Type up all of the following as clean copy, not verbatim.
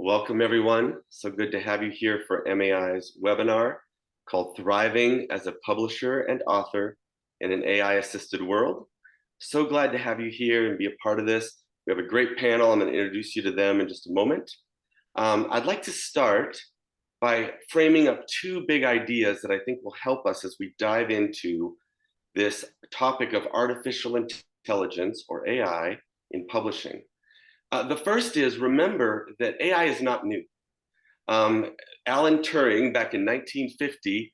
Welcome, everyone. So good to have you here for MAI's webinar called Thriving as a Publisher and Author in an AI-Assisted World. So glad to have you here and be a part of this. We have a great panel. I'm going to introduce you to them in just a moment. I'd like to start by framing up two big ideas that I think will help us as we dive into this topic of artificial intelligence, or AI, in publishing. The first is, remember that AI is not new. Alan Turing, back in 1950,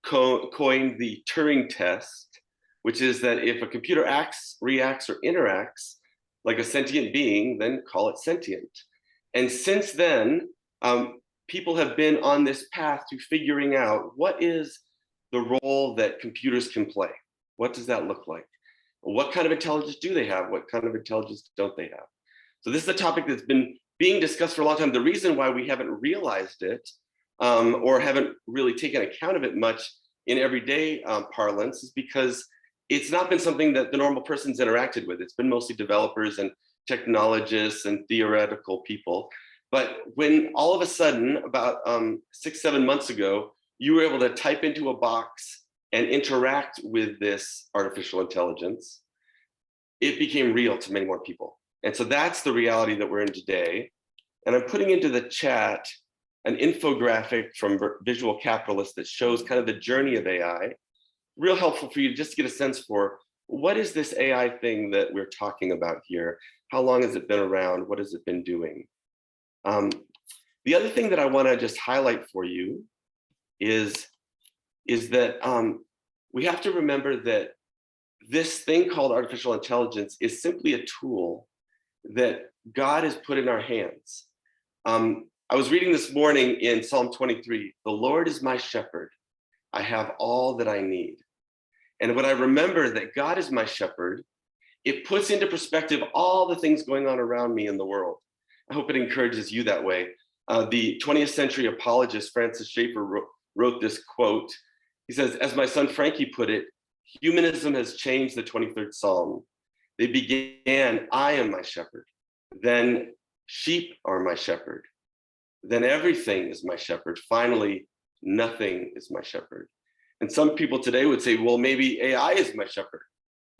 coined the Turing test, which is that if a computer acts, reacts, or interacts like a sentient being, then call it sentient. And since then, people have been on this path to figuring out what is the role that computers can play. What does that look like? What kind of intelligence do they have? What kind of intelligence don't they have? So this is a topic that's been being discussed for a long time. The reason why we haven't realized it or haven't really taken account of it much in everyday parlance is because it's not been something that the normal person's interacted with. It's been mostly developers and technologists and theoretical people. But when all of a sudden, about 6-7 months ago, you were able to type into a box and interact with this artificial intelligence, it became real to many more people. And so that's the reality that we're in today. And I'm putting into the chat an infographic from Visual Capitalist that shows kind of the journey of AI. Real helpful for you to just get a sense for what is this AI thing that we're talking about here? How long has it been around? What has it been doing? The other thing that I want to just highlight for you is that we have to remember that this thing called artificial intelligence is simply a tool that God has put in our hands. I was reading this morning in Psalm 23, the Lord is my shepherd. I have all that I need. And when I remember that God is my shepherd, it puts into perspective all the things going on around me in the world. I hope it encourages you that way. The 20th century apologist Francis Schaeffer wrote this quote. He says, as my son Frankie put it, humanism has changed the 23rd Psalm. They began, I am my shepherd. Then sheep are my shepherd. Then everything is my shepherd. Finally, nothing is my shepherd. And some people today would say, well, maybe AI is my shepherd.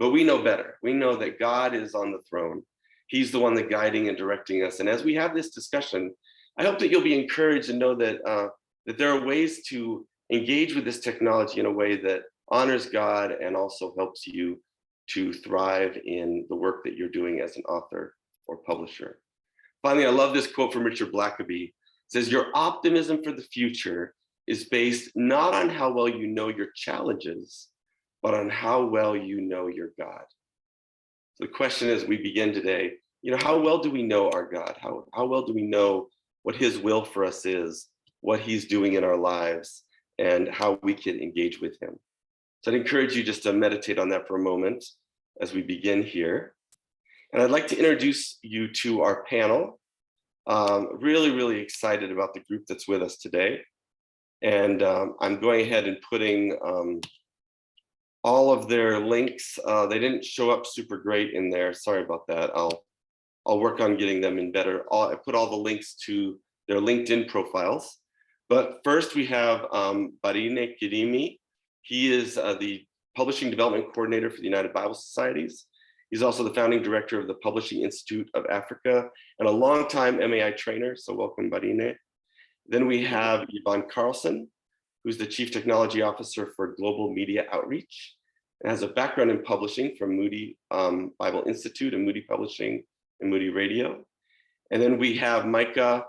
But we know better. We know that God is on the throne. He's the one that's guiding and directing us. And as we have this discussion, I hope that you'll be encouraged and know that, that there are ways to engage with this technology in a way that honors God and also helps you to thrive in the work that you're doing as an author or publisher. Finally, I love this quote from Richard Blackaby. It says, your optimism for the future is based not on how well you know your challenges, but on how well you know your God. So the question as we begin today, how well do we know our God? How well do we know what his will for us is, what he's doing in our lives, and how we can engage with him? So I'd encourage you just to meditate on that for a moment as we begin here. And I'd like to introduce you to our panel. Really, really excited about the group that's with us today. And I'm going ahead and putting all of their links. They didn't show up super great in there. Sorry about that. I'll work on getting them in better. I put all the links to their LinkedIn profiles. But first we have Barine Kirimi. He is the Publishing Development Coordinator for the United Bible Societies. He's also the founding director of the Publishing Institute of Africa and a longtime MAI trainer. So welcome, Barine. Then we have Yvonne Carlson, who's the Chief Technology Officer for Global Media Outreach and has a background in publishing from Moody Bible Institute and Moody Publishing and Moody Radio. And then we have Micah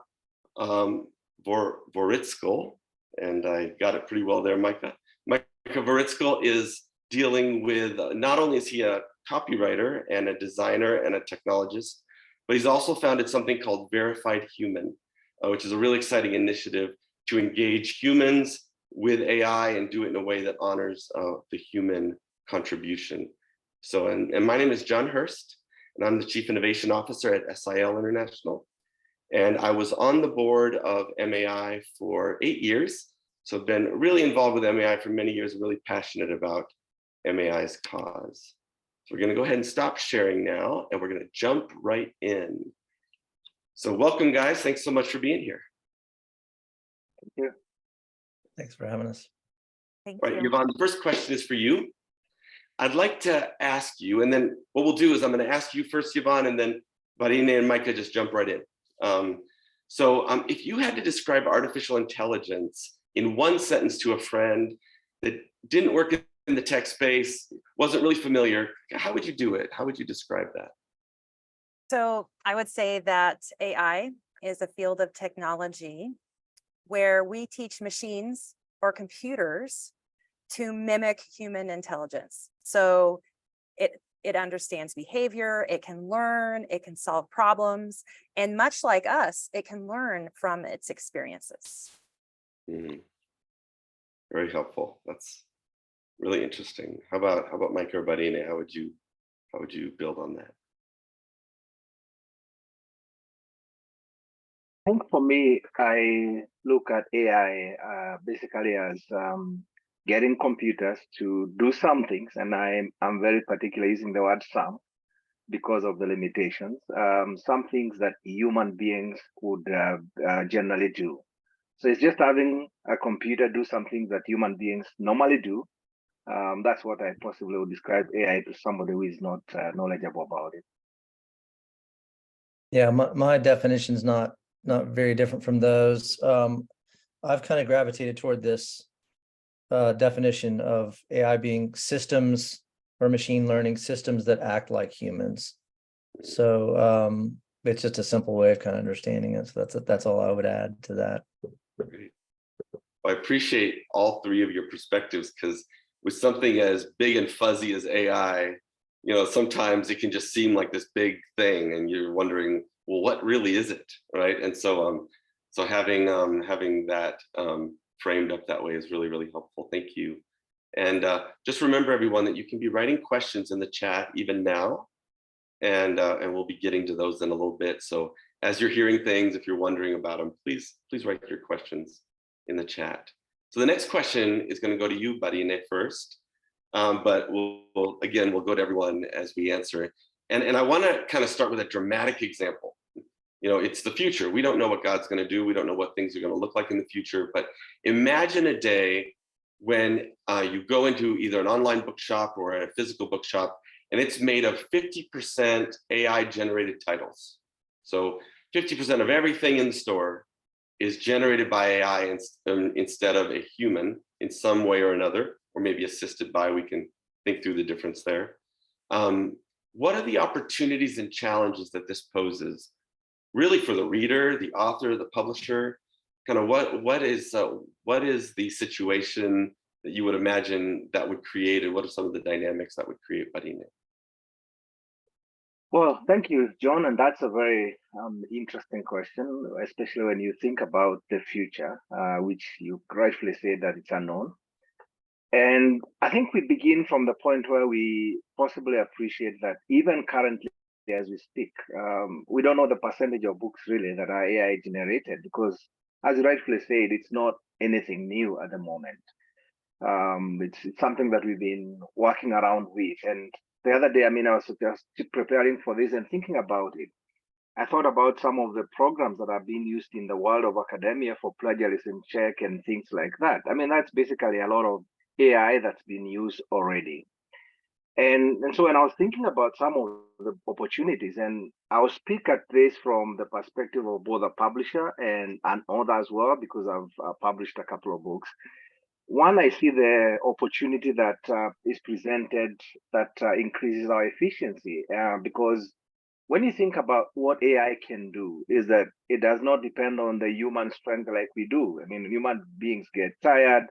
Voritskol, and I got it pretty well there, Micah. Micah Voritskol is dealing with, not only is he a copywriter and a designer and a technologist, but he's also founded something called Verified Human, which is a really exciting initiative to engage humans with AI and do it in a way that honors the human contribution. So, and my name is John Hurst, and I'm the Chief Innovation Officer at SIL International. And I was on the board of MAI for 8 years. So I've been really involved with MAI for many years, really passionate about MAI's cause. So we're going to go ahead and stop sharing now, and we're going to jump right in. So welcome, guys. Thanks so much for being here. Thank you. Thanks for having us. Thank Right, you. Yvonne, the first question is for you. I'd like to ask you, and then what we'll do is I'm going to ask you first, Yvonne, and then Barine and Micah just jump right in. If you had to describe artificial intelligence in one sentence to a friend that didn't work in the tech space, wasn't really familiar, how would you do it? How would you describe that? So I would say that AI is a field of technology where we teach machines or computers to mimic human intelligence. So it understands behavior, it can learn, it can solve problems, and much like us, it can learn from its experiences. Mm-hmm. Very helpful. That's really interesting. How about Micah or Barine? How would you build on that? I think for me, I look at AI basically as getting computers to do some things, and I'm very particular using the word some because of the limitations. Some things that human beings would generally do. So it's just having a computer do some things that human beings normally do. That's what I possibly would describe AI to somebody who is not knowledgeable about it. Yeah, my definition is not very different from those. I've kind of gravitated toward this definition of AI being systems or machine learning systems that act like humans. So it's just a simple way of kind of understanding it. So that's all I would add to that. Great. Well, I appreciate all three of your perspectives, because with something as big and fuzzy as AI, sometimes it can just seem like this big thing, and you're wondering, well, what really is it, right? And so having that framed up that way is really, really helpful. Thank you. And just remember, everyone, that you can be writing questions in the chat even now, and we'll be getting to those in a little bit. So as you're hearing things, if you're wondering about them, please write your questions in the chat. So the next question is going to go to you, Barine, first, but we'll go to everyone as we answer it. And I want to kind of start with a dramatic example. It's the future. We don't know what God's going to do. We don't know what things are going to look like in the future. But imagine a day when you go into either an online bookshop or a physical bookshop, and it's made of 50% AI-generated titles. So 50% of everything in the store is generated by AI instead of a human in some way or another, or maybe assisted by. We can think through the difference there. What are the opportunities and challenges that this poses, really, for the reader, the author, the publisher? Kind of what is the situation that you would imagine that would create, and what are some of the dynamics that would create, Barine? Well, thank you, John. And that's a very interesting question, especially when you think about the future, which you rightfully say that it's unknown. And I think we begin from the point where we possibly appreciate that even currently, as we speak, we don't know the percentage of books really that are AI generated, because as you rightfully said, it's not anything new at the moment. It's something that we've been working around with. And the other day, I was just preparing for this and thinking about it. I thought about some of the programs that are being used in the world of academia for plagiarism check and things like that. That's basically a lot of AI that's been used already. And so when I was thinking about some of the opportunities, and I'll speak at this from the perspective of both a publisher and an author as well, because I've published a couple of books. One, I see the opportunity that is presented that increases our efficiency, because when you think about what AI can do, is that it does not depend on the human strength like we do. Human beings get tired.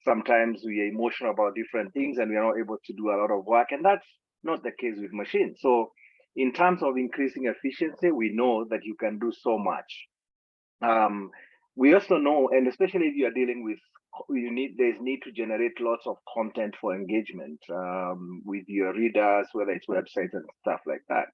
Sometimes we are emotional about different things and we are not able to do a lot of work. And that's not the case with machines. So in terms of increasing efficiency, we know that you can do so much. We also know, and especially if you are dealing with, there's need to generate lots of content for engagement with your readers, whether it's websites and stuff like that.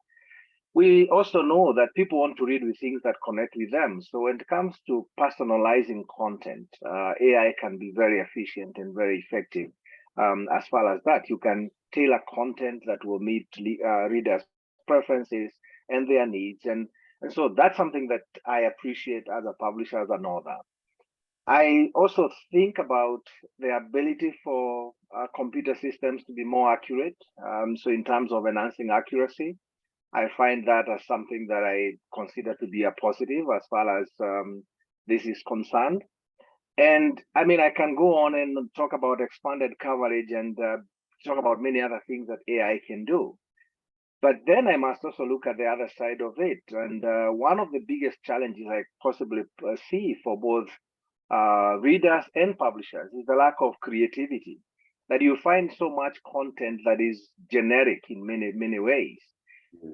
We also know that people want to read with things that connect with them. So when it comes to personalizing content, AI can be very efficient and very effective. As far as that, you can tailor content that will meet readers' preferences and their needs. And And so that's something that I appreciate as a publisher, as an author. I also think about the ability for computer systems to be more accurate. So in terms of enhancing accuracy, I find that as something that I consider to be a positive as far as this is concerned. And I mean, I can go on and talk about expanded coverage and talk about many other things that AI can do. But then I must also look at the other side of it. And one of the biggest challenges I possibly see for both readers and publishers is the lack of creativity. That you find so much content that is generic in many ways.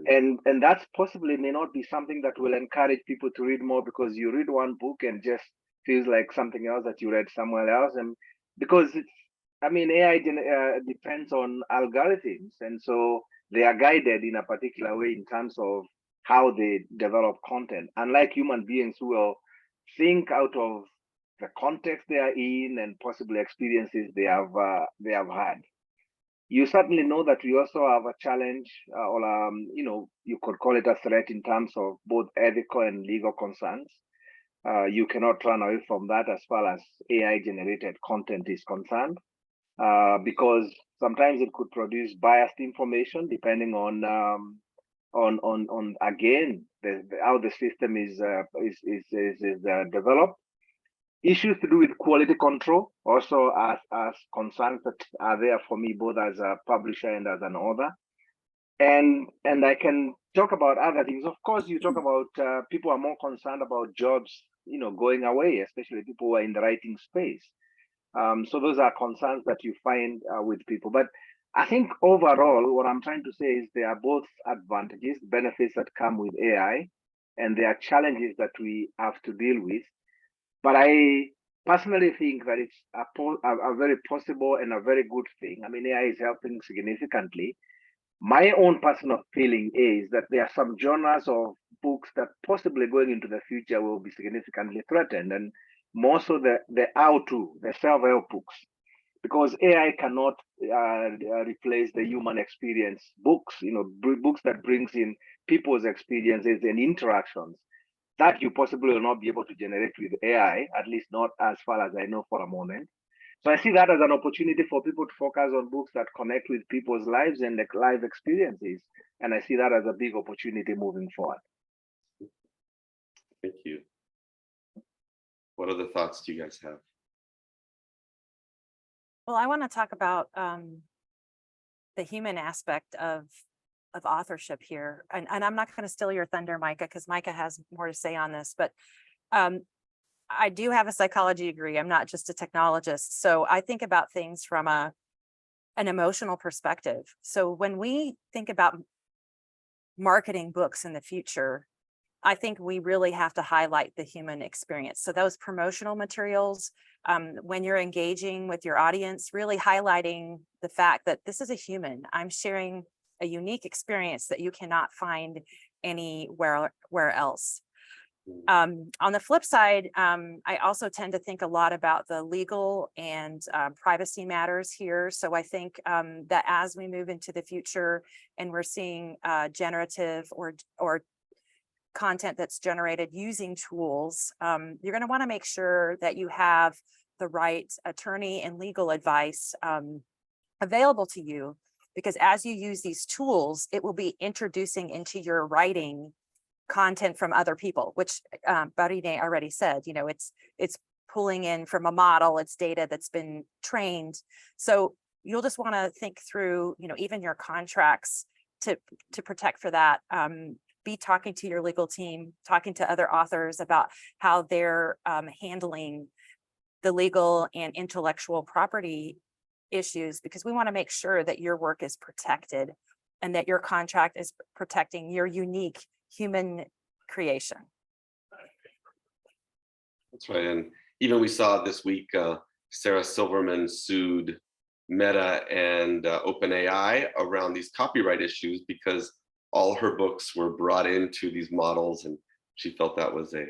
And that's possibly may not be something that will encourage people to read more, because you read one book and just feels like something else that you read somewhere else. And because it's, I mean, AI depends on algorithms, and so they are guided in a particular way in terms of how they develop content, unlike human beings who will think out of the context they are in and possibly experiences they have had. You certainly know that we also have a challenge, or you know, you could call it a threat in terms of both ethical and legal concerns. You cannot run away from that as far as AI-generated content is concerned, because sometimes it could produce biased information depending on again how the system is developed. Issues to do with quality control also as concerns that are there for me both as a publisher and as an author. And I can talk about other things. Of course, you talk about people are more concerned about jobs, you know, going away, especially people who are in the writing space. So those are concerns that you find with people. But I think overall, what I'm trying to say is there are both advantages, benefits that come with AI, and there are challenges that we have to deal with. But I personally think that it's a very possible and a very good thing. I mean, AI is helping significantly. My own personal feeling is that there are some genres of books that possibly going into the future will be significantly threatened, and more so the how-to, the self-help books, because AI cannot replace the human experience books, you know, books that brings in people's experiences and interactions that you possibly will not be able to generate with AI, at least not as far as I know for a moment. So I see that as an opportunity for people to focus on books that connect with people's lives and like life experiences. And I see that as a big opportunity moving forward. Thank you. What other thoughts do you guys have? Well, I want to talk about the human aspect of authorship here. And I'm not going to steal your thunder, Micah, because Micah has more to say on this, but I do have a psychology degree. I'm not just a technologist. So I think about things from an emotional perspective. So when we think about marketing books in the future, I think we really have to highlight the human experience. So those promotional materials, when you're engaging with your audience, really highlighting the fact that this is a human. I'm sharing a unique experience that you cannot find anywhere else. On the flip side, I also tend to think a lot about the legal and privacy matters here. So I think that as we move into the future and we're seeing generative or content that's generated using tools, you're going to want to make sure that you have the right attorney and legal advice available to you, because as you use these tools, it will be introducing into your writing content from other people, which Barine already said, you know, it's pulling in from a model, it's data that's been trained. So you'll just want to think through, you know, even your contracts to protect for that. Be talking to your legal team, talking to other authors about how they're handling the legal and intellectual property issues, because we want to make sure that your work is protected and that your contract is protecting your unique human creation. That's right. And even we saw this week, Sarah Silverman sued Meta and OpenAI around these copyright issues because all her books were brought into these models, and she felt that was a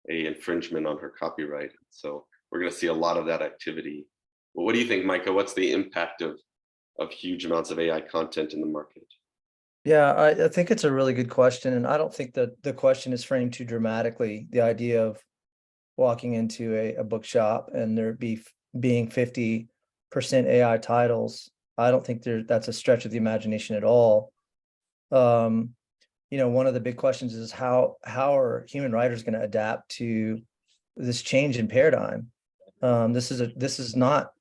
infringement on her copyright. So we're going to see a lot of that activity. Well, what do you think, Micah? What's the impact of huge amounts of AI content in the market? Yeah, I think it's a really good question, and I don't think that the question is framed too dramatically. The idea of walking into a bookshop and being 50% AI titles, I don't think that's a stretch of the imagination at all. One of the big questions is how are human writers going to adapt to this change in paradigm? This is not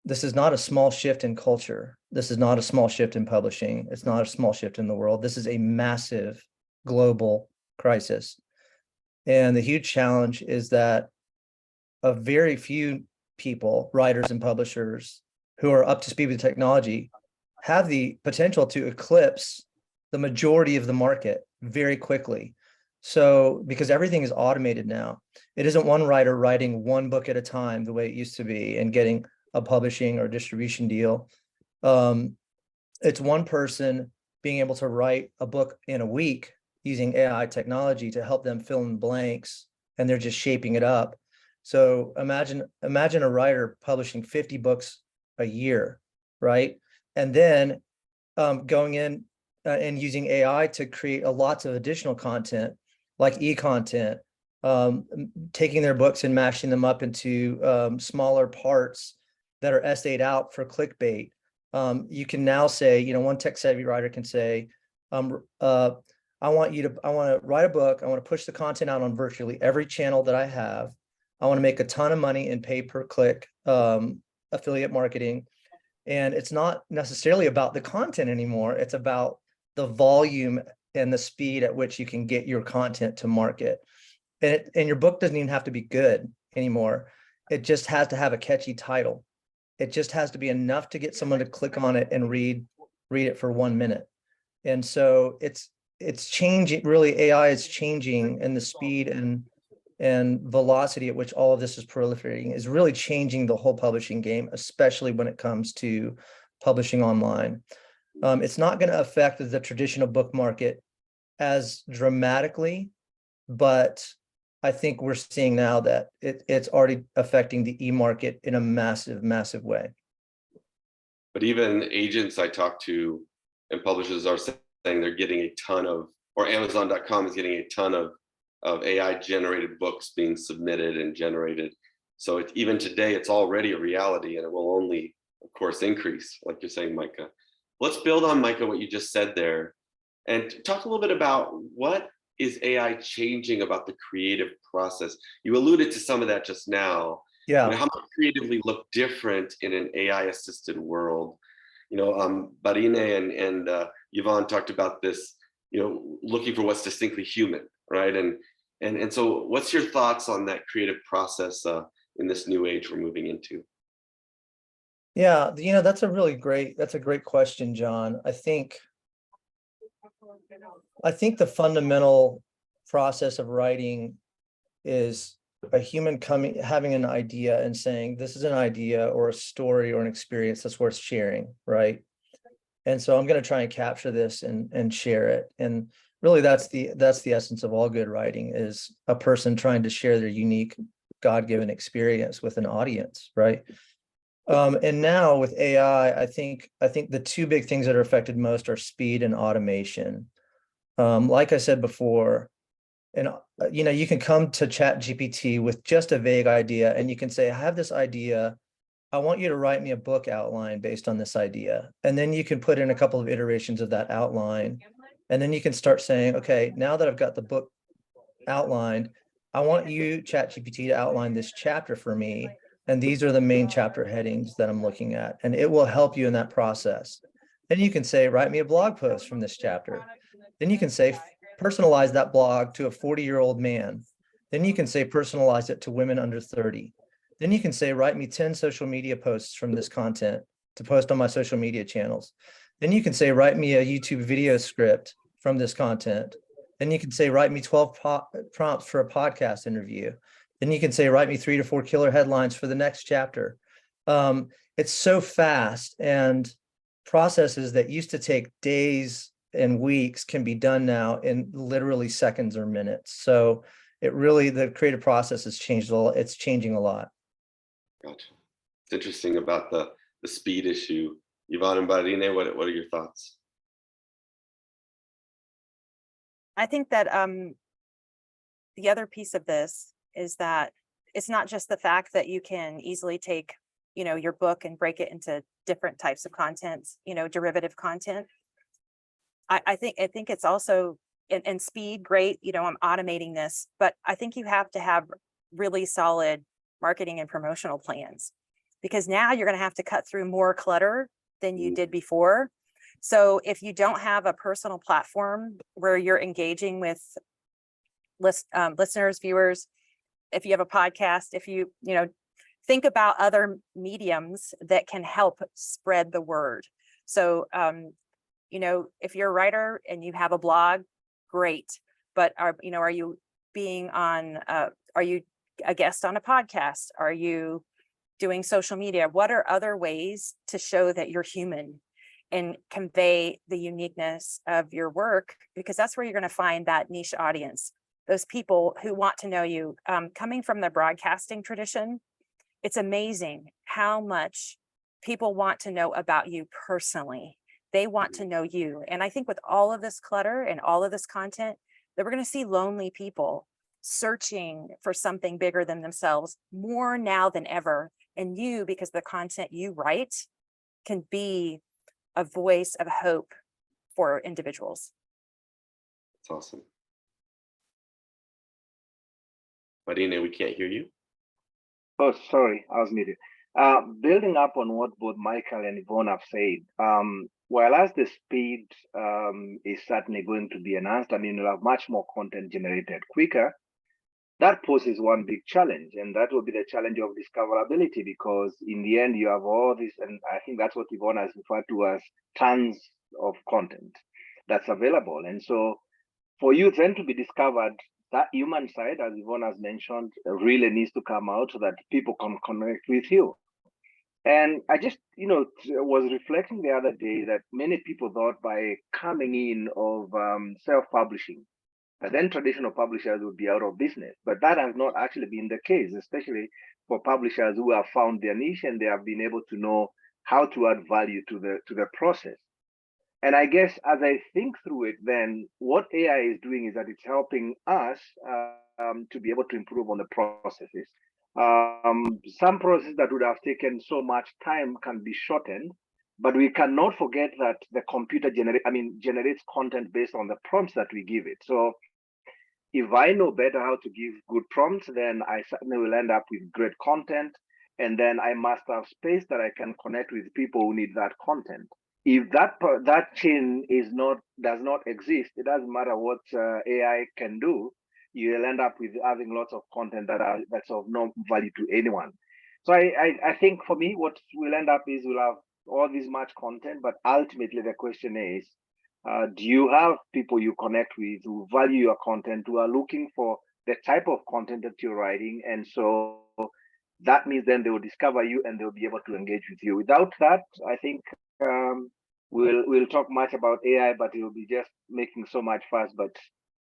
a small shift in culture. This is not a small shift in publishing. It's not a small shift in the world. This is a massive global crisis. And the huge challenge is that a very few people, writers and publishers who are up to speed with technology, have the potential to eclipse the majority of the market very quickly. So, because everything is automated now, it isn't one writer writing one book at a time the way it used to be and getting a publishing or distribution deal. It's one person being able to write a book in a week using AI technology to help them fill in blanks, and they're just shaping it up. So imagine a writer publishing 50 books a year, right? And then going in and using AI to create lots of additional content, like e-content, taking their books and mashing them up into smaller parts that are essayed out for clickbait. You can now say, one tech-savvy writer can say, I want to write a book. I want to push the content out on virtually every channel that I have. I want to make a ton of money in pay-per-click affiliate marketing. And it's not necessarily about the content anymore. It's about the volume and the speed at which you can get your content to market. And your book doesn't even have to be good anymore. It just has to have a catchy title. It just has to be enough to get someone to click on it and read it for 1 minute. And so it's changing. Really, AI is changing, and the speed and velocity at which all of this is proliferating is really changing the whole publishing game, especially when it comes to publishing online. It's not going to affect the traditional book market as dramatically, but I think we're seeing now that it's already affecting the e-market in a massive, massive way. But even agents I talk to and publishers are saying they're getting a ton of, or Amazon.com is getting a ton of AI generated books being submitted and generated. So even today, it's already a reality, and it will only, of course, increase, like you're saying, Micah. Let's build on, Micah, what you just said there, and talk a little bit about what is AI changing about the creative process. You alluded to some of that just now. Yeah. How might creatively look different in an AI assisted world? Barine and Yvonne talked about this, looking for what's distinctly human, right? And so what's your thoughts on that creative process in this new age we're moving into? Yeah, that's a great question, John. I think the fundamental process of writing is a human having an idea and saying, this is an idea or a story or an experience that's worth sharing, right? And so I'm going to try and capture this and share it. And really, that's the essence of all good writing, is a person trying to share their unique God-given experience with an audience, right? And now with AI, I think the two big things that are affected most are speed and automation. Like I said before, and you can come to ChatGPT with just a vague idea, and you can say, I have this idea. I want you to write me a book outline based on this idea. And then you can put in a couple of iterations of that outline. And then you can start saying, okay, now that I've got the book outlined, I want you, ChatGPT, to outline this chapter for me. And these are the main chapter headings that I'm looking at. And it will help you in that process. Then you can say, write me a blog post from this chapter. Then you can say, personalize that blog to a 40-year-old man. Then you can say, personalize it to women under 30. Then you can say, write me 10 social media posts from this content to post on my social media channels. Then you can say, write me a YouTube video script from this content. Then you can say, write me 12 prompts for a podcast interview. Then you can say, write me 3 to 4 killer headlines for the next chapter. It's so fast, and processes that used to take days and weeks can be done now in literally seconds or minutes. So the creative process has changed a lot. It's changing a lot. Gotcha. It's interesting about the speed issue. Yvonne and Barine, what are your thoughts? I think that the other piece of this is that it's not just the fact that you can easily take, your book and break it into different types of content, derivative content. I think it's also and speed, great, I'm automating this, but I think you have to have really solid marketing and promotional plans, because now you're going to have to cut through more clutter than you did before. So if you don't have a personal platform where you're engaging with listeners, viewers, if you have a podcast, if you think about other mediums that can help spread the word. So if you're a writer and you have a blog, great, but are you being on are you a guest on a podcast? Are you doing social media? What are other ways to show that you're human and convey the uniqueness of your work? Because that's where you're going to find that niche audience, those people who want to know you. Coming from the broadcasting tradition, it's amazing how much people want to know about you personally. They want to know you. And I think with all of this clutter and all of this content, that we're going to see lonely people searching for something bigger than themselves more now than ever. And you, because the content you write, can be a voice of hope for individuals. That's awesome. Barine, we can't hear you. Oh, sorry, I was muted. Building up on what both Michael and Yvonne have said, while as the speed is certainly going to be enhanced, you'll have much more content generated quicker, that poses one big challenge, and that will be the challenge of discoverability, because in the end, you have all this, and I think that's what Yvonne has referred to as tons of content that's available. And so for you then to be discovered, that human side, as Yvonne has mentioned, really needs to come out so that people can connect with you. And I just, was reflecting the other day that many people thought by coming in of self-publishing, then traditional publishers would be out of business. But that has not actually been the case, especially for publishers who have found their niche and they have been able to know how to add value to the process. And I guess as I think through it, then what AI is doing is that it's helping us to be able to improve on the processes. Some processes that would have taken so much time can be shortened, but we cannot forget that the computer generates content based on the prompts that we give it. So if I know better how to give good prompts, then I certainly will end up with great content. And then I must have space that I can connect with people who need that content. If that chain does not exist, it doesn't matter what AI can do. You'll end up with having lots of content that's of no value to anyone. So I think for me, what we'll end up is we'll have all this much content, but ultimately the question is, do you have people you connect with who value your content, who are looking for the type of content that you're writing? And so that means then they will discover you and they'll be able to engage with you. Without that, I think we'll talk much about AI, but it will be just making so much fuss, but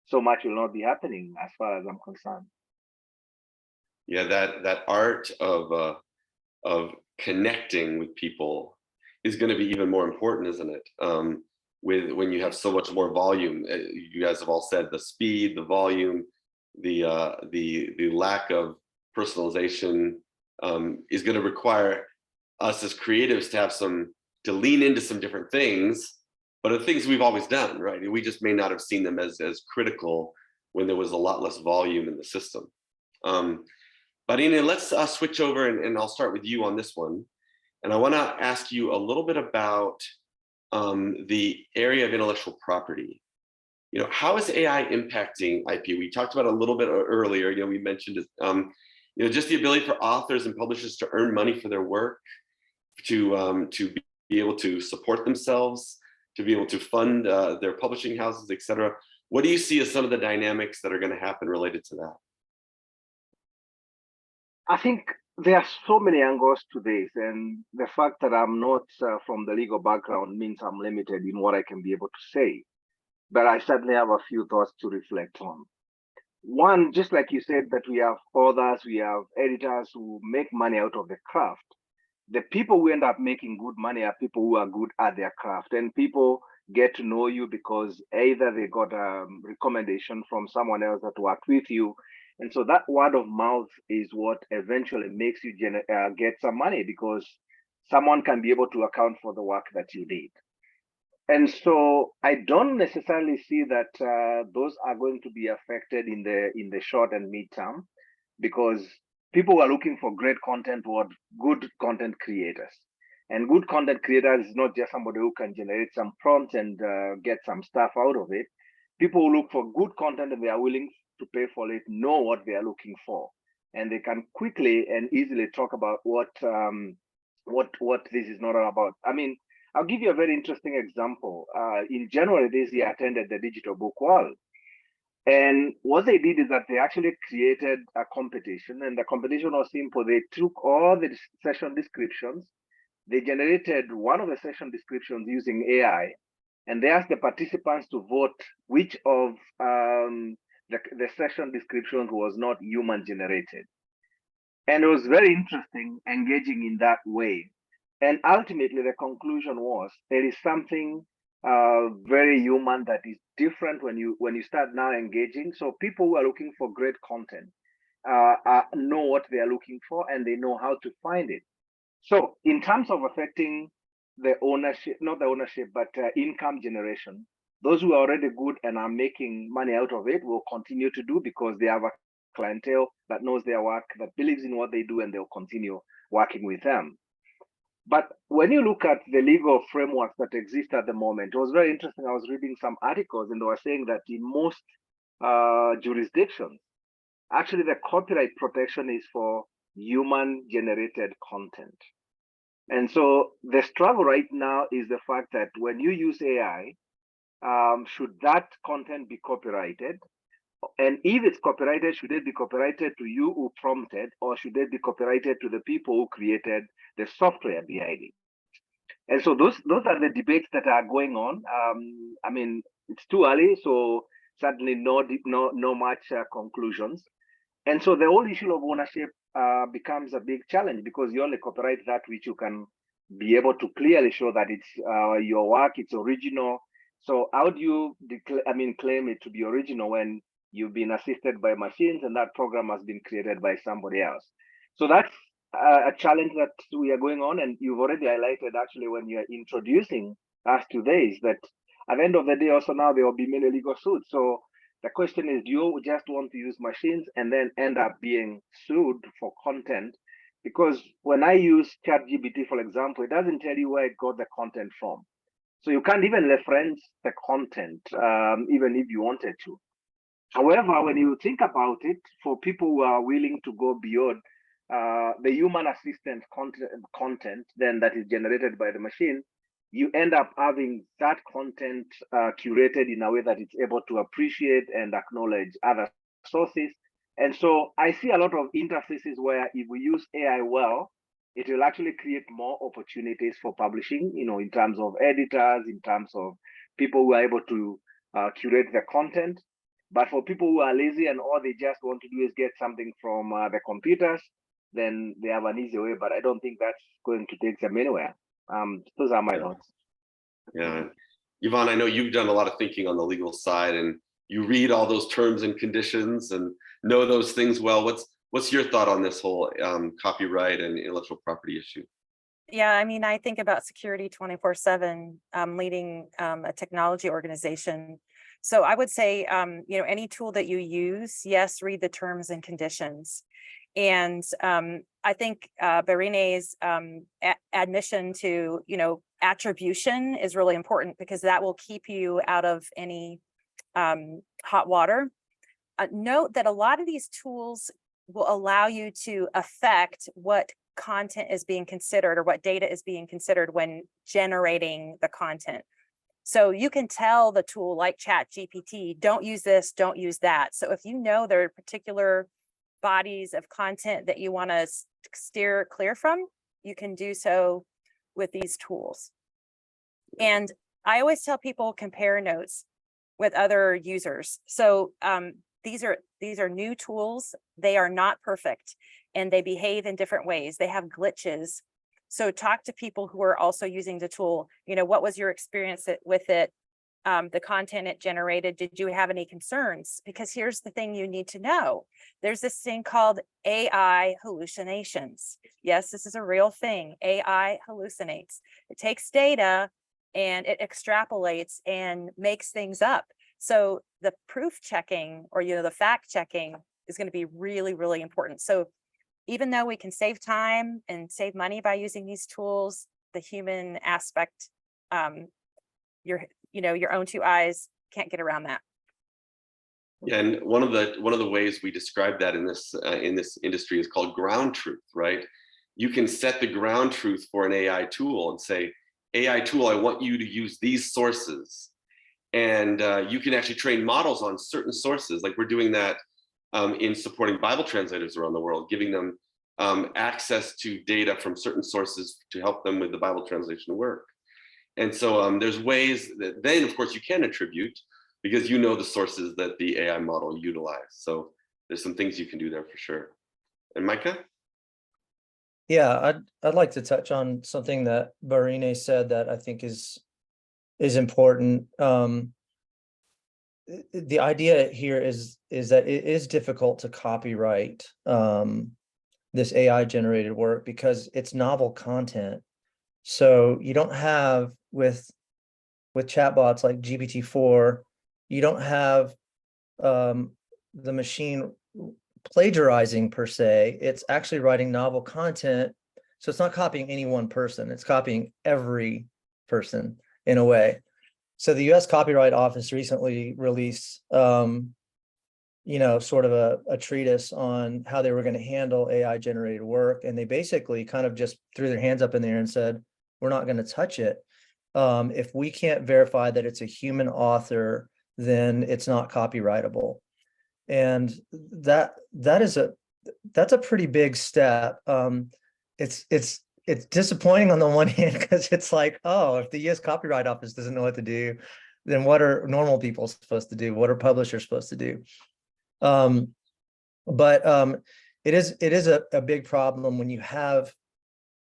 so much will not be happening as far as I'm concerned. Yeah, that art of connecting with people is going to be even more important, isn't it? When you have so much more volume, you guys have all said the speed, the volume, the lack of personalization is going to require us as creatives to lean into some different things, but the things we've always done, right? We just may not have seen them as critical when there was a lot less volume in the system. Barine, let's switch over and I'll start with you on this one. And I want to ask you a little bit about the area of intellectual property. How is AI impacting IP? We talked about it a little bit earlier. We mentioned it. Just the ability for authors and publishers to earn money for their work, to be able to support themselves, to be able to fund their publishing houses, et cetera. What do you see as some of the dynamics that are going to happen related to that? I think there are so many angles to this, and the fact that I'm not from the legal background means I'm limited in what I can be able to say. But I certainly have a few thoughts to reflect on. One, just like you said, that we have authors, we have editors who make money out of the craft. The people who end up making good money are people who are good at their craft, and people get to know you because either they got a recommendation from someone else that worked with you. And so that word of mouth is what eventually makes you get some money, because someone can be able to account for the work that you did. And so I don't necessarily see that those are going to be affected in the short and mid-term, because people who are looking for great content want good content creators. And good content creators is not just somebody who can generate some prompts and get some stuff out of it. People who look for good content and they are willing to pay for it know what they are looking for, and they can quickly and easily talk about what this is not all about. I mean, I'll give you a very interesting example. In January this year, I attended the Digital Book World. And what they did is that they actually created a competition, and the competition was simple. They took all the session descriptions, they generated one of the session descriptions using AI, and they asked the participants to vote which of the session descriptions was not human generated. And it was very interesting, engaging in that way. And ultimately, the conclusion was there is something very human that is different when you start now engaging. So people who are looking for great content know what they are looking for, and they know how to find it. So in terms of affecting the ownership, not the ownership, but income generation, those who are already good and are making money out of it will continue to do, because they have a clientele that knows their work, that believes in what they do, and they'll continue working with them. But when you look at the legal frameworks that exist at the moment, it was very interesting. I was reading some articles, and they were saying that in most jurisdictions, actually the copyright protection is for human generated content. And so the struggle right now is the fact that when you use AI, should that content be copyrighted? And if it's copyrighted, should it be copyrighted to you who prompted, or should it be copyrighted to the people who created the software behind it? And so those are the debates that are going on. I mean, it's too early, so certainly no much conclusions. And so the whole issue of ownership becomes a big challenge, because you only copyright that which you can be able to clearly show that it's your work, it's original. So how do you claim it to be original when you've been assisted by machines and that program has been created by somebody else? So that's a challenge that we are going on, and you've already highlighted actually when you're introducing us today, is that at the end of the day also now there will be many legal suits. So the question is, do you just want to use machines and then end up being sued for content? Because when I use ChatGPT, for example, it doesn't tell you where it got the content from. So you can't even reference the content, even if you wanted to. However, when you think about it, for people who are willing to go beyond the human assistant content then that is generated by the machine, you end up having that content curated in a way that it's able to appreciate and acknowledge other sources. And so I see a lot of interfaces where if we use AI well, it will actually create more opportunities for publishing, in terms of editors, in terms of people who are able to curate the content. But for people who are lazy and all they just want to do is get something from the computers, then they have an easy way, but I don't think that's going to take them anywhere. Those are my thoughts. Yeah. Yvonne, I know you've done a lot of thinking on the legal side, and you read all those terms and conditions and know those things well. What's your thought on this whole copyright and intellectual property issue? Yeah, I mean, I think about security 24/7, leading a technology organization. So I would say, any tool that you use, yes, read the terms and conditions. And I think Barine's admission to, attribution is really important, because that will keep you out of any hot water. Note that a lot of these tools will allow you to affect what content is being considered or what data is being considered when generating the content. So you can tell the tool like ChatGPT, don't use this, don't use that. So if you know there are particular bodies of content that you want to steer clear from, you can do so with these tools. And I always tell people, compare notes with other users. So these are new tools. They are not perfect, and they behave in different ways. They have glitches. So talk to people who are also using the tool. What was your experience with it? the content it generated, did you have any concerns? Because here's the thing you need to know. There's this thing called AI hallucinations. Yes, this is a real thing. AI hallucinates. It takes data and it extrapolates and makes things up. So the proof checking, or the fact checking, is going to be really, really important. So even though we can save time and save money by using these tools, the human aspect, your own two eyes can't get around that. Yeah, and one of the ways we describe that in this industry is called ground truth, right? You can set the ground truth for an AI tool and say, AI tool, I want you to use these sources. And you can actually train models on certain sources. Like we're doing that in supporting Bible translators around the world, giving them access to data from certain sources to help them with the Bible translation work. And so there's ways that then, of course, you can attribute, because you know the sources that the AI model utilized. So there's some things you can do there for sure. And Micah? Yeah, I'd like to touch on something that Barine said that I think is important. The idea here is that it is difficult to copyright this AI generated work because it's novel content. So you don't have with chatbots like GPT-4, you don't have the machine plagiarizing per se. It's actually writing novel content. So it's not copying any one person, it's copying every person in a way. So the US Copyright Office recently released sort of a treatise on how they were going to handle AI generated work. And they basically kind of just threw their hands up in the air and said, we're not going to touch it. If we can't verify that it's a human author, then it's not copyrightable. And that's a pretty big step. It's disappointing on the one hand, because it's like, oh, if the US Copyright Office doesn't know what to do, then what are normal people supposed to do? What are publishers supposed to do? But it is a big problem when you have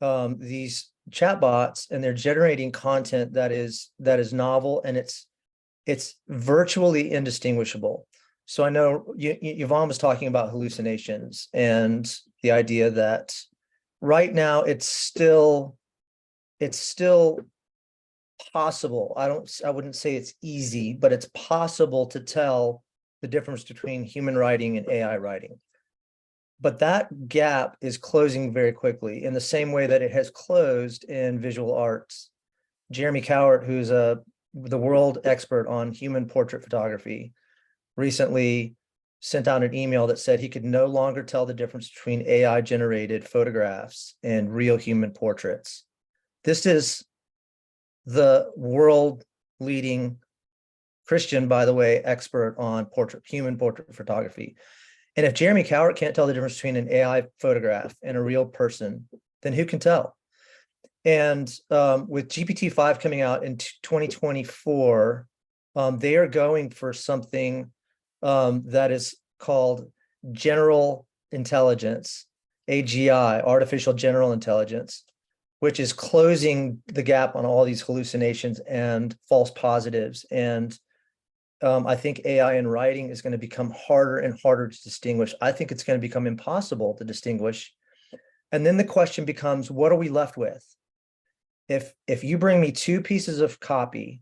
these chatbots and they're generating content that is novel, and it's virtually indistinguishable. So I know Yvonne was talking about hallucinations and the idea that right now it's still possible. I wouldn't say it's easy, but it's possible to tell the difference between human writing and AI writing. But that gap is closing very quickly in the same way that it has closed in visual arts. Jeremy Cowart, who's the world expert on human portrait photography, recently sent out an email that said he could no longer tell the difference between AI generated photographs and real human portraits. This is the world leading Christian, by the way, expert on human portrait photography. And if Jeremy Cowart can't tell the difference between an AI photograph and a real person, then who can tell? And with GPT-5 coming out in 2024, they are going for something that is called general intelligence, AGI, artificial general intelligence, which is closing the gap on all these hallucinations and false positives. And I think AI in writing is going to become harder and harder to distinguish. I think it's going to become impossible to distinguish. And then the question becomes, what are we left with? If you bring me two pieces of copy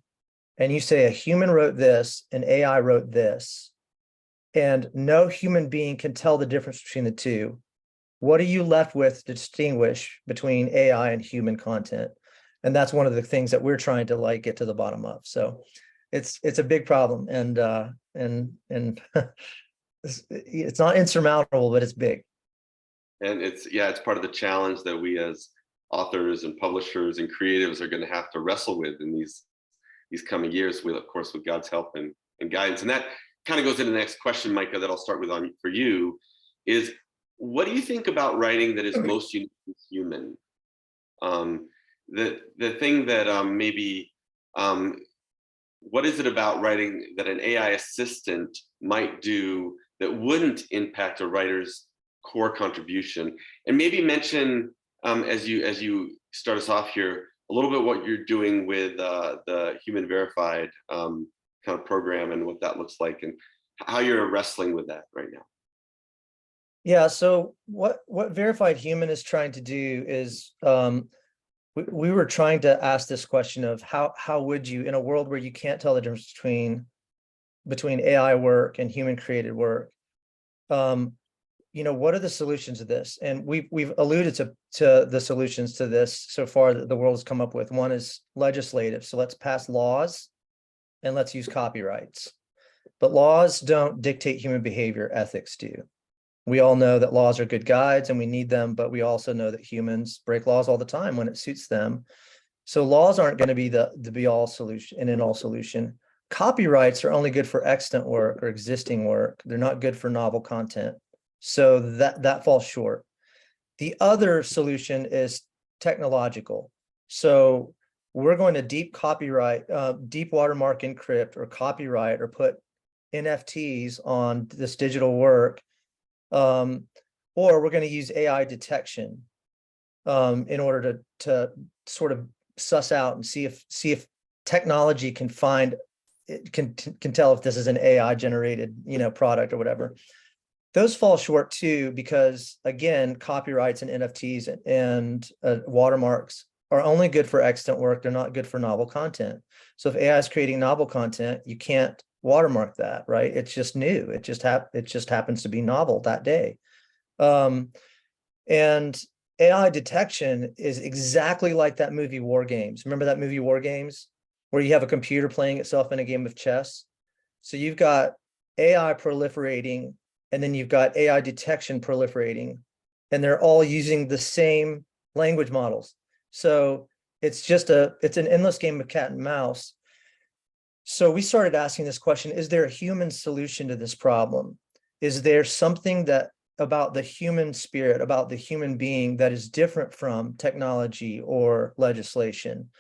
and you say a human wrote this and AI wrote this, and no human being can tell the difference between the two, what are you left with to distinguish between AI and human content? And that's one of the things that we're trying to get to the bottom of. So it's a big problem, and it's not insurmountable, but it's big. And it's part of the challenge that we as authors and publishers and creatives are going to have to wrestle with in these coming years, with, of course, with God's help and guidance. And that kind of goes into the next question, Micah, that I'll start with for you, is what do you think about writing that is most uniquely human? The thing that maybe what is it about writing that an AI assistant might do that wouldn't impact a writer's core contribution? And maybe mention, as you start us off here, a little bit what you're doing with the Human Verified kind of program and what that looks like, and how you're wrestling with that right now. Yeah, so what Verified Human is trying to do is we were trying to ask this question of how would you, in a world where you can't tell the difference between AI work and human created work, what are the solutions to this? And we've alluded to the solutions to this so far that the world has come up with. One is legislative. So let's pass laws and let's use copyrights. But laws don't dictate human behavior, ethics do. We all know that laws are good guides and we need them, but we also know that humans break laws all the time when it suits them. So laws aren't going to be the be-all solution and end-all solution. Copyrights are only good for extant work or existing work. They're not good for novel content. So that falls short. The other solution is technological. So we're going to deep watermark encrypt or copyright or put NFTs on this digital work, or we're going to use AI detection in order to sort of suss out and see if technology can find can tell if this is an AI generated product or whatever. Those fall short too, because again, copyrights and NFTs and watermarks are only good for extant work. They're not good for novel content. So if AI is creating novel content, you can't watermark that, right? It's just new. It just happens to be novel that day. And AI detection is exactly like that movie War Games. Remember that movie War Games, where you have a computer playing itself in a game of chess? So you've got AI proliferating, and then you've got AI detection proliferating, and they're all using the same language models. So it's an endless game of cat and mouse. So we started asking this question, is there a human solution to this problem? Is there something about the human spirit, about the human being that is different from technology or legislation?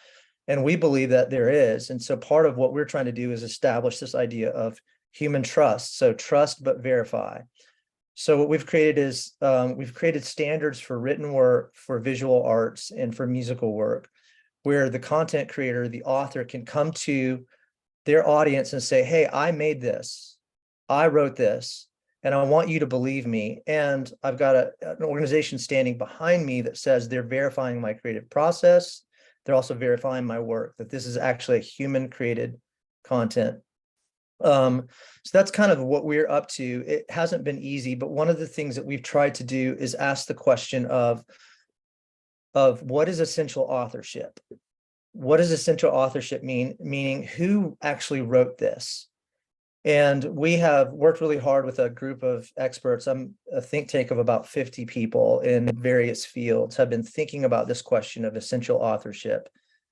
And we believe that there is. And so part of what we're trying to do is establish this idea of human trust. So trust, but verify. So what we've created is we've created standards for written work, for visual arts, and for musical work, where the content creator, the author, can come to their audience and say, hey, I made this, I wrote this, and I want you to believe me. And I've got an organization standing behind me that says they're verifying my creative process. They're also verifying my work, that this is actually a human created content. So that's kind of what we're up to. It hasn't been easy, but one of the things that we've tried to do is ask the question of what is essential authorship? What does essential authorship mean? Meaning, who actually wrote this? And we have worked really hard with a group of experts. I'm a think tank of about 50 people in various fields, have been thinking about this question of essential authorship.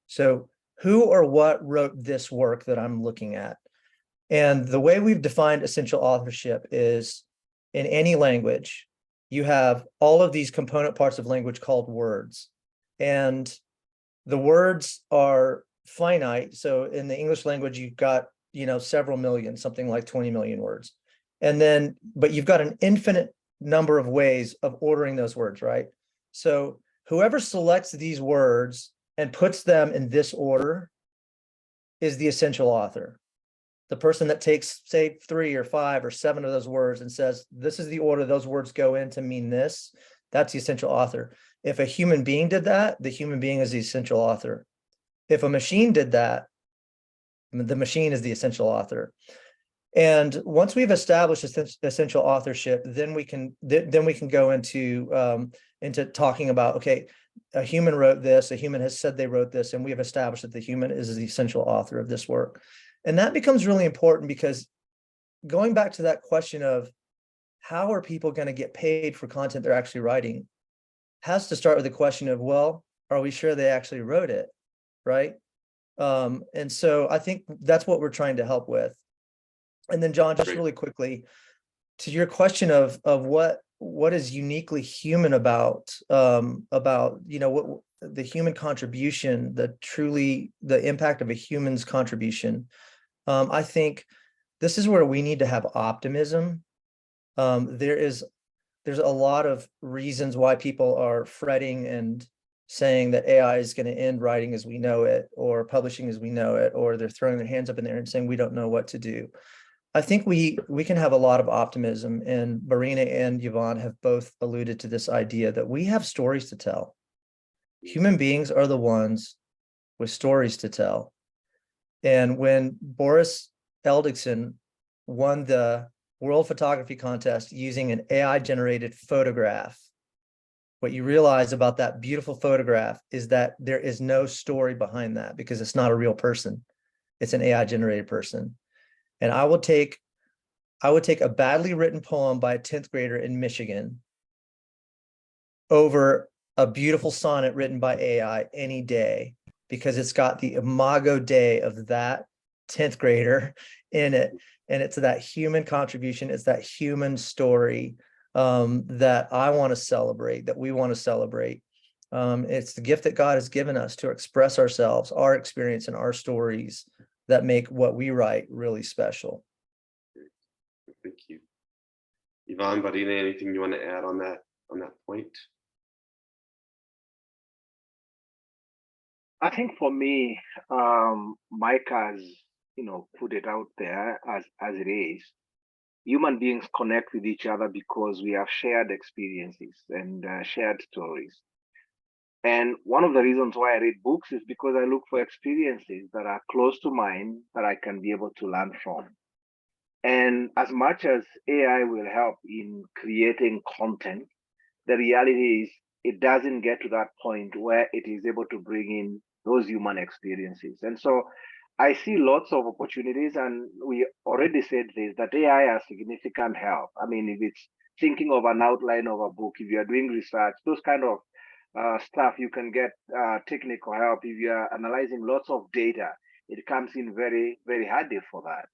So who or what wrote this work that I'm looking at? And the way we've defined essential authorship is, in any language, you have all of these component parts of language called words. And the words are finite. So in the English language, you've got, several million, something like 20 million words. And then, but you've got an infinite number of ways of ordering those words, right? So whoever selects these words and puts them in this order is the essential author. The person that takes, say, 3 or 5 or 7 of those words and says, this is the order those words go in to mean this, that's the essential author. If a human being did that, the human being is the essential author. If a machine did that, the machine is the essential author. And once we've established essential authorship, then we can go into talking about, okay, a human wrote this, a human has said they wrote this, and we have established that the human is the essential author of this work. And that becomes really important, because going back to that question of how are people going to get paid for content they're actually writing has to start with the question of, well, are we sure they actually wrote it, right? And so I think that's what we're trying to help with. And then, John, just really quickly, to your question of what is uniquely human about what the human contribution, the impact of a human's contribution. I think this is where we need to have optimism. There's a lot of reasons why people are fretting saying that AI is going to end writing as we know it, or publishing as we know it, or they're throwing their hands up in the air and saying we don't know what to do. I think we can have a lot of optimism, and Barine and Yvonne have both alluded to this idea that we have stories to tell. Human beings are the ones with stories to tell. And when Boris Eldagson won the World Photography Contest using an AI-generated photograph, what you realize about that beautiful photograph is that there is no story behind that, because it's not a real person. It's an AI-generated person. And I would take a badly written poem by a 10th grader in Michigan over a beautiful sonnet written by AI any day, because it's got the imago Dei of that 10th grader in it. And it's that human contribution, it's that human story that I want to celebrate, that we want to celebrate. It's the gift that God has given us to express ourselves, our experience, and our stories that make what we write really special. Thank you. Yvonne, Barine, anything you want to add on that point? I think for me, Mike has, put it out there as it is. Human beings connect with each other because we have shared experiences and shared stories. And one of the reasons why I read books is because I look for experiences that are close to mine that I can be able to learn from. And as much as AI will help in creating content, the reality is it doesn't get to that point where it is able to bring in those human experiences. And so I see lots of opportunities, and we already said this, that AI has significant help. I mean, if it's thinking of an outline of a book, if you're doing research, those kind of stuff, you can get technical help. If you're analyzing lots of data, it comes in very, very handy for that.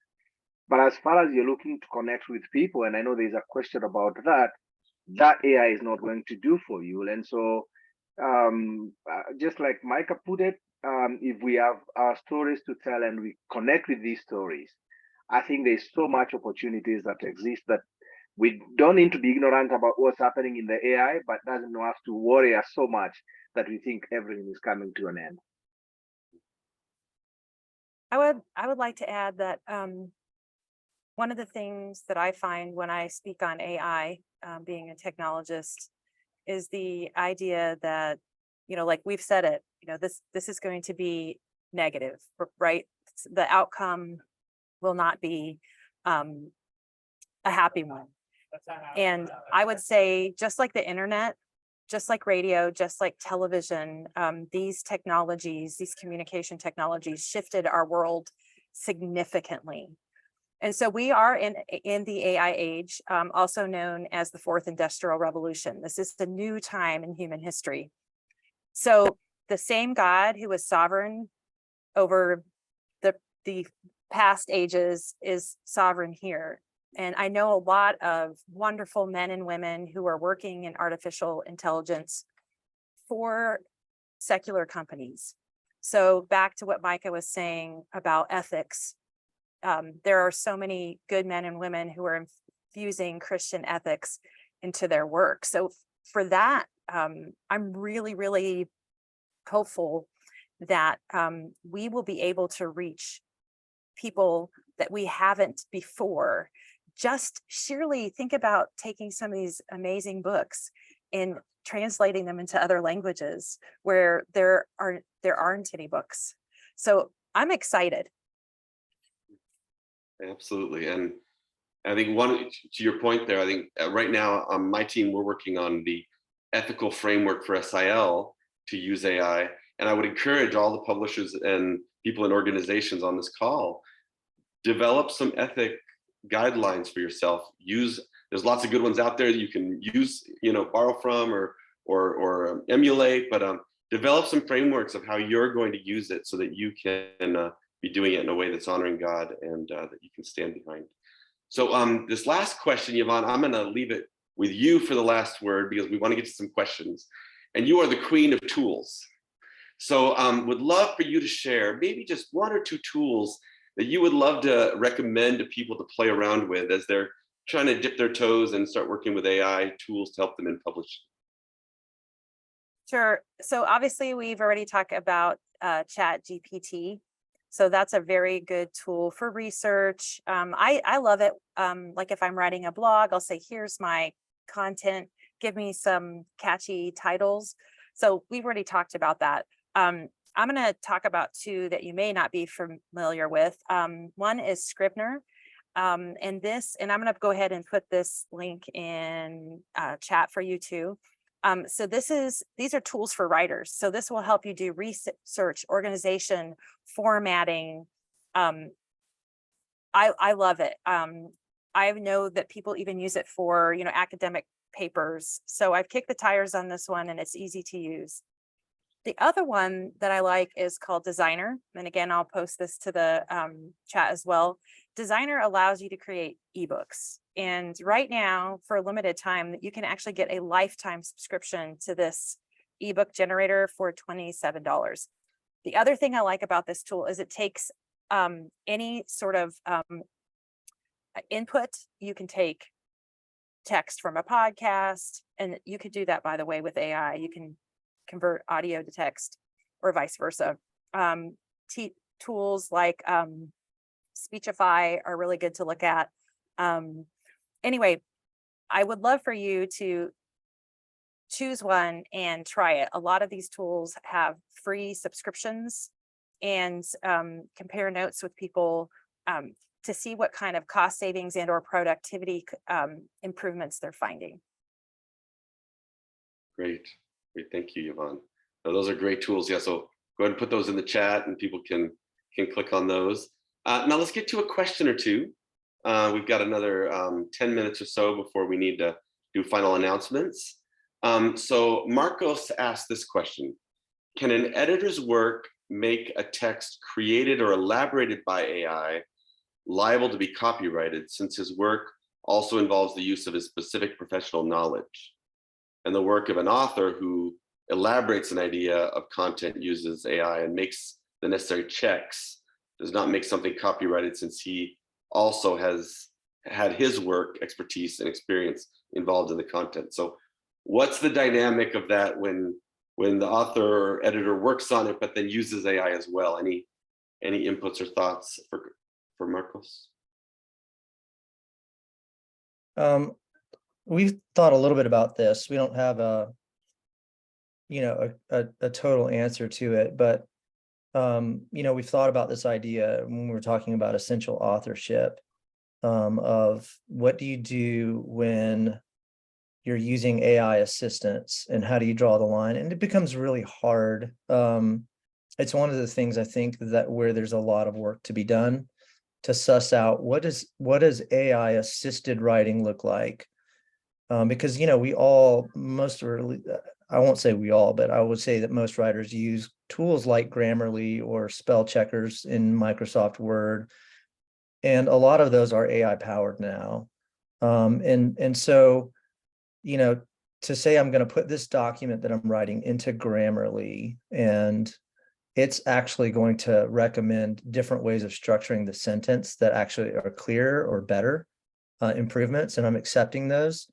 But as far as you're looking to connect with people, and I know there's a question about that, that AI is not going to do for you. And so just like Micah put it, if we have our stories to tell and we connect with these stories, I think there's so much opportunities that exist that we don't need to be ignorant about what's happening in the AI, but doesn't have to worry us so much that we think everything is coming to an end. I would like to add that one of the things that I find when I speak on AI, being a technologist, is the idea that, like we've said it, this is going to be negative, right? The outcome will not be a happy one. And I would say, just like the internet, just like radio, just like television, these technologies, these communication technologies shifted our world significantly. And so we are in the AI age, also known as the fourth industrial revolution. This is the new time in human history. So the same God who was sovereign over the past ages is sovereign here. And I know a lot of wonderful men and women who are working in artificial intelligence for secular companies. So back to what Micah was saying about ethics, there are so many good men and women who are infusing Christian ethics into their work. So for that, I'm really, really hopeful that we will be able to reach people that we haven't before. Just surely think about taking some of these amazing books and translating them into other languages where there aren't any books. So I'm excited. Absolutely. And I think to your point there, I think right now on my team, we're working on the ethical framework for SIL to use AI. And I would encourage all the publishers and people and organizations on this call, develop some ethic guidelines for yourself. There's lots of good ones out there that you can use, borrow from or emulate, but develop some frameworks of how you're going to use it so that you can be doing it in a way that's honoring God and that you can stand behind. So this last question, Yvonne, I'm going to leave it with you for the last word because we want to get to some questions. And you are the queen of tools. So would love for you to share maybe just one or two tools that you would love to recommend to people to play around with as they're trying to dip their toes and start working with AI tools to help them in publishing. Sure. So obviously we've already talked about Chat GPT. So that's a very good tool for research. I love it. Like if I'm writing a blog, I'll say, here's my content, give me some catchy titles. So we've already talked about that. I'm going to talk about two that you may not be familiar with. One is Scrivener. And I'm going to go ahead and put this link in chat for you too. So these are tools for writers. So this will help you do research, organization, formatting. I love it. I know that people even use it for, academic papers. So I've kicked the tires on this one and it's easy to use. The other one that I like is called Designer. And again, I'll post this to the chat as well. Designer allows you to create ebooks. And right now, for a limited time, you can actually get a lifetime subscription to this ebook generator for $27. The other thing I like about this tool is it takes any sort of input. You can take text from a podcast, and you could do that, by the way, with AI. You can convert audio to text or vice versa. Tools like Speechify are really good to look at. Anyway, I would love for you to choose one and try it. A lot of these tools have free subscriptions, and compare notes with people to see what kind of cost savings and or productivity improvements they're finding. Great. Thank you, Yvonne. Now, those are great tools. Yeah, so go ahead and put those in the chat and people can click on those. Now let's get to a question or two. We've got another 10 minutes or so before we need to do final announcements. So Marcos asked this question: can an editor's work make a text created or elaborated by AI liable to be copyrighted, since his work also involves the use of his specific professional knowledge? And the work of an author who elaborates an idea of content, uses AI, and makes the necessary checks does not make something copyrighted, since he also has had his work, expertise, and experience involved in the content. So what's the dynamic of that when the author or editor works on it, but then uses AI as well? Any inputs or thoughts for Marcos? We've thought a little bit about this. We don't have a total answer to it, but we've thought about this idea when we were talking about essential authorship, of what do you do when you're using AI assistance and how do you draw the line? And it becomes really hard. It's one of the things I think that where there's a lot of work to be done to suss out what does AI assisted writing look like? Because we all, I won't say we all, but I would say that most writers use tools like Grammarly or spell checkers in Microsoft Word, and a lot of those are AI powered now. And so, to say I'm going to put this document that I'm writing into Grammarly, and it's actually going to recommend different ways of structuring the sentence that actually are clearer or better improvements, and I'm accepting those.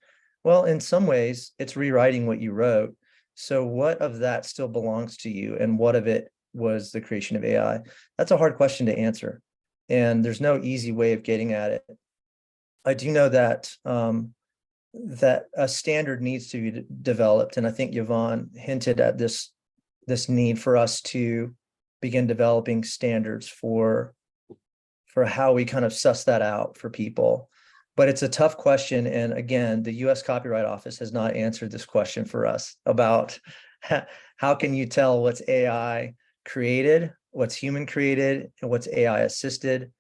Well, in some ways, it's rewriting what you wrote. So what of that still belongs to you, and what of it was the creation of AI? That's a hard question to answer, and there's no easy way of getting at it. I do know that that a standard needs to be developed, and I think Yvonne hinted at this need for us to begin developing standards for how we kind of suss that out for people. But it's a tough question. And again, the US Copyright Office has not answered this question for us about how can you tell what's AI created, what's human created, and what's AI assisted.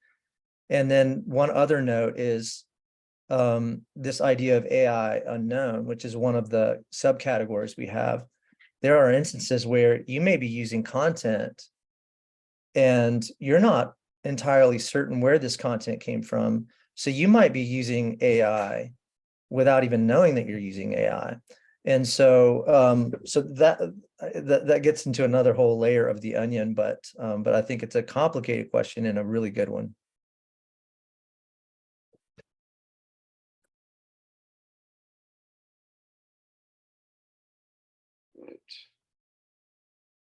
And then one other note is this idea of AI unknown, which is one of the subcategories we have. There are instances where you may be using content and you're not entirely certain where this content came from. So you might be using AI without even knowing that you're using AI. And so that gets into another whole layer of the onion, but I think it's a complicated question and a really good one.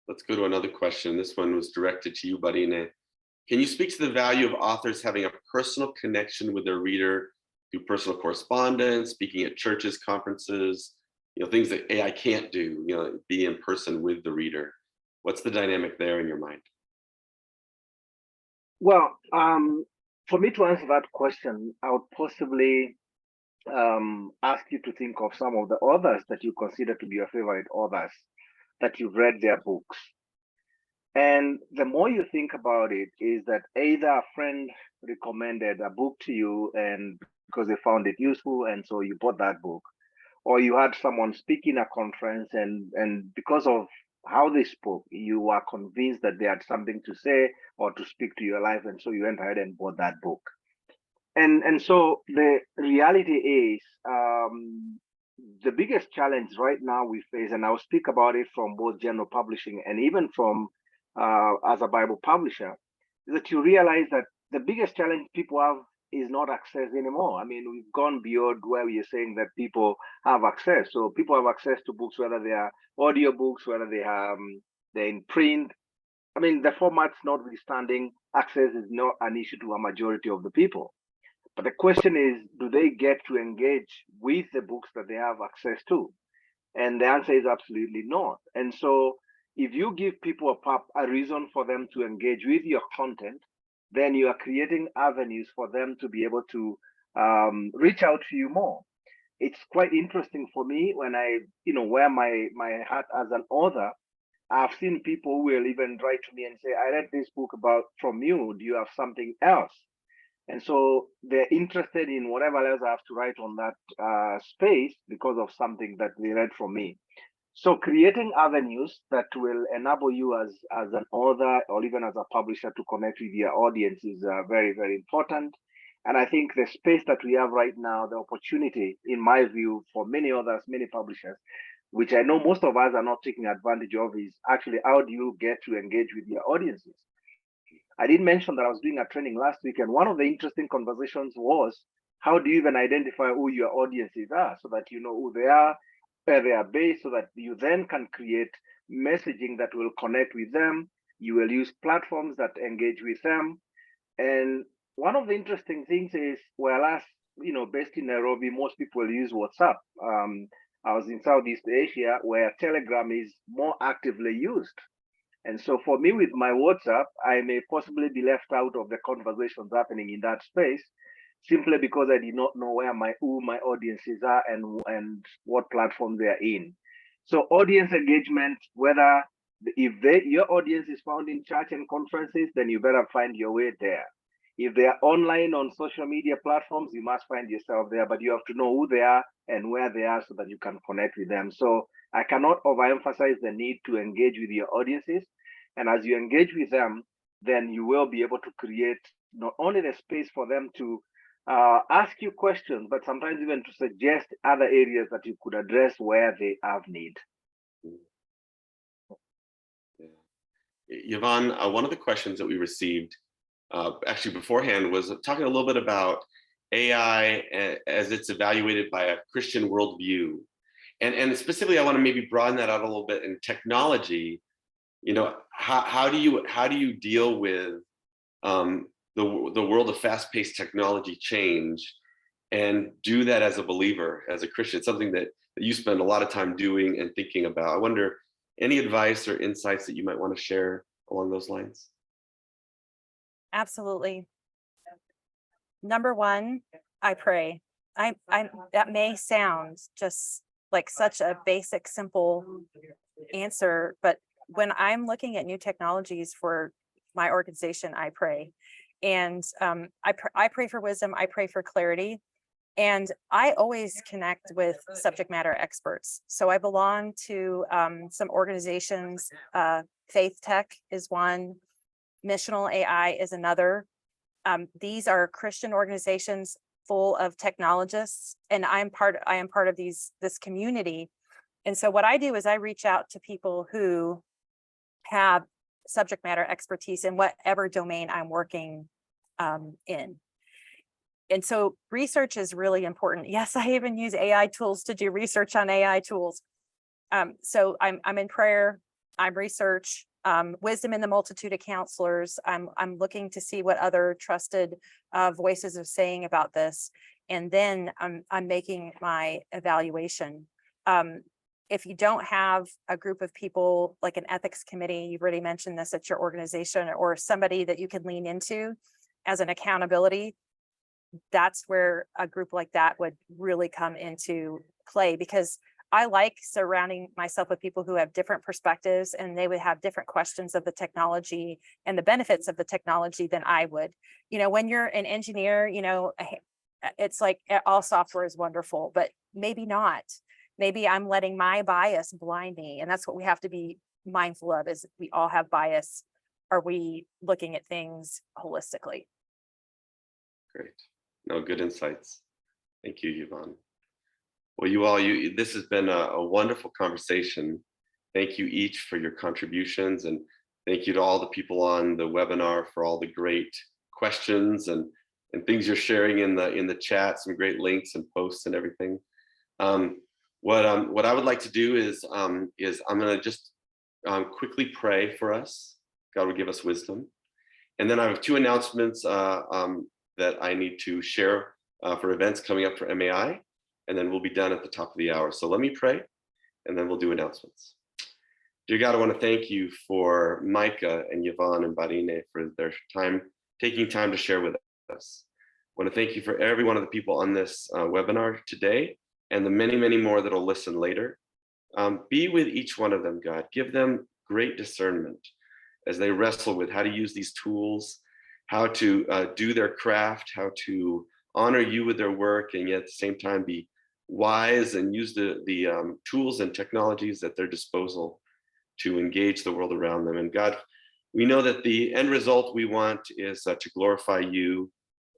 Let's go to another question. This one was directed to you, Barine. Can you speak to the value of authors having a personal connection with their reader through personal correspondence, speaking at churches, conferences, things that AI can't do, be in person with the reader? What's the dynamic there in your mind? Well, for me to answer that question, I would possibly ask you to think of some of the authors that you consider to be your favorite authors, that you've read their books. And the more you think about it, is that either a friend recommended a book to you and because they found it useful, and so you bought that book, or you had someone speak in a conference and because of how they spoke, you are convinced that they had something to say or to speak to your life, and so you went ahead and bought that book. And so the reality is, the biggest challenge right now we face, and I'll speak about it from both general publishing and even from as a Bible publisher, is that you realize that the biggest challenge people have is not access anymore. I mean, we've gone beyond where we are saying that people have access. So people have access to books, whether they are audio books, whether they're in print. I mean, the formats notwithstanding, access is not an issue to a majority of the people. But the question is, do they get to engage with the books that they have access to? And the answer is absolutely not. And so if you give people a reason for them to engage with your content, then you are creating avenues for them to be able to reach out to you more. It's quite interesting for me when I, wear my hat as an author. I've seen people who will even write to me and say, I read this book from you. Do you have something else? And so they're interested in whatever else I have to write on that space because of something that they read from me. So creating avenues that will enable you as an author or even as a publisher to connect with your audience is very, very important. And I think the space that we have right now, the opportunity, in my view, for many others, many publishers, which I know most of us are not taking advantage of, is actually how do you get to engage with your audiences? I did mention that I was doing a training last week, and one of the interesting conversations was, how do you even identify who your audiences are so that you know who they are, where they are based, so that you then can create messaging that will connect with them. You will use platforms that engage with them. And one of the interesting things is, whereas, based in Nairobi, most people use WhatsApp. I was in Southeast Asia where Telegram is more actively used. And so for me, with my WhatsApp, I may possibly be left out of the conversations happening in that space, simply because I did not know who my audiences are and what platform they are in. So audience engagement, whether your audience is found in church and conferences, then you better find your way there. If they are online on social media platforms, you must find yourself there, but you have to know who they are and where they are so that you can connect with them. So I cannot overemphasize the need to engage with your audiences. And as you engage with them, then you will be able to create not only the space for them to ask you questions, but sometimes even to suggest other areas that you could address where they have need. Yvonne, one of the questions that we received actually beforehand was talking a little bit about AI as it's evaluated by a Christian worldview. And specifically, I want to maybe broaden that out a little bit in technology. How do you deal with the world of fast-paced technology change and do that as a believer, as a Christian? It's something that you spend a lot of time doing and thinking about. I wonder, any advice or insights that you might want to share along those lines? Absolutely. Number one, I pray. I that may sound just like such a basic, simple answer, but when I'm looking at new technologies for my organization, I pray. And I pray for wisdom, I pray for clarity, and I always connect with subject matter experts. So I belong to some organizations, Faith Tech is one, Missional AI is another. These are Christian organizations full of technologists, and I am part of this community. And so what I do is I reach out to people who have subject matter expertise in whatever domain I'm working in. And so research is really important. Yes, I even use AI tools to do research on AI tools. So I'm in prayer. I'm research, wisdom in the multitude of counselors. I'm looking to see what other trusted voices are saying about this. And then I'm making my evaluation. If you don't have a group of people like an ethics committee, you've already mentioned this at your organization, or somebody that you can lean into as an accountability, that's where a group like that would really come into play, because I like surrounding myself with people who have different perspectives, and they would have different questions of the technology and the benefits of the technology than I would. You know, when you're an engineer, you know, it's like all software is wonderful, but maybe not. Maybe I'm letting my bias blind me. And that's what we have to be mindful of, is we all have bias. Are we looking at things holistically? Great. No, good insights. Thank you, Yvonne. Well, this has been a wonderful conversation. Thank you each for your contributions, and thank you to all the people on the webinar for all the great questions and things you're sharing in the chat, some great links and posts and everything. What I would like to do is I'm going to just quickly pray for us. God will give us wisdom. And then I have two announcements that I need to share for events coming up for MAI, and then we'll be done at the top of the hour. So let me pray, and then we'll do announcements. Dear God, I want to thank you for Micah and Yvonne and Barine for their time, taking time to share with us. I want to thank you for every one of the people on this webinar today, and the many, many more that'll listen later. Be with each one of them, God. Give them great discernment as they wrestle with how to use these tools, how to do their craft, how to honor you with their work, and yet at the same time be wise and use the tools and technologies at their disposal to engage the world around them. And God, we know that the end result we want is to glorify you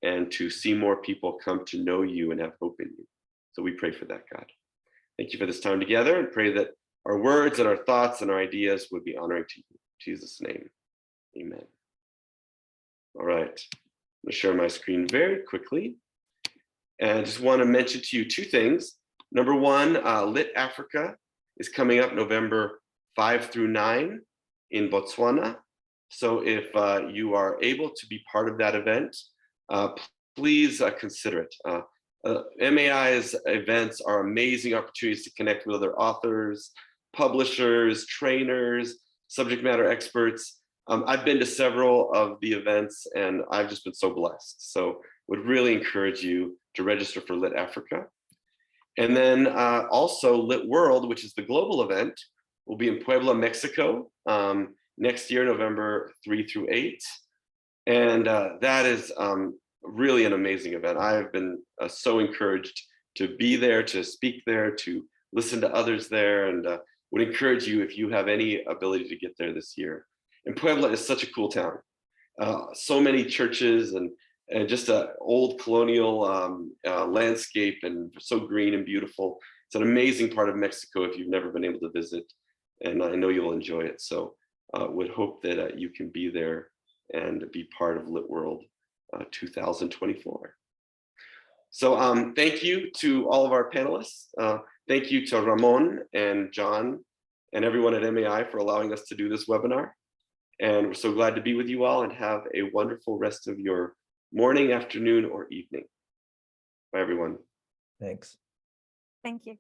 and to see more people come to know you and have hope in you. So we pray for that, God. Thank you for this time together, and pray that our words and our thoughts and our ideas would be honoring to you. In Jesus' name, amen. All right, I'm going to share my screen very quickly. And I just want to mention to you two things. Number one, Lit Africa is coming up November 5 through 9 in Botswana. So if you are able to be part of that event, please consider it. MAI's events are amazing opportunities to connect with other authors, publishers, trainers, subject matter experts. I've been to several of the events, and I've just been so blessed. So would really encourage you to register for Lit Africa. And then also Lit World, which is the global event, will be in Puebla, Mexico next year, November 3 through 8. And that is really an amazing event. I have been so encouraged to be there, to speak there, to listen to others there, and would encourage you, if you have any ability, to get there this year. And Puebla is such a cool town. So many churches and just an old colonial landscape, and so green and beautiful. It's an amazing part of Mexico if you've never been able to visit, and I know you'll enjoy it. So would hope that you can be there and be part of Lit World 2024. So thank you to all of our panelists. Thank you to Ramon and John and everyone at MAI for allowing us to do this webinar. And we're so glad to be with you all, and have a wonderful rest of your morning, afternoon, or evening. Bye, everyone. Thanks. Thank you.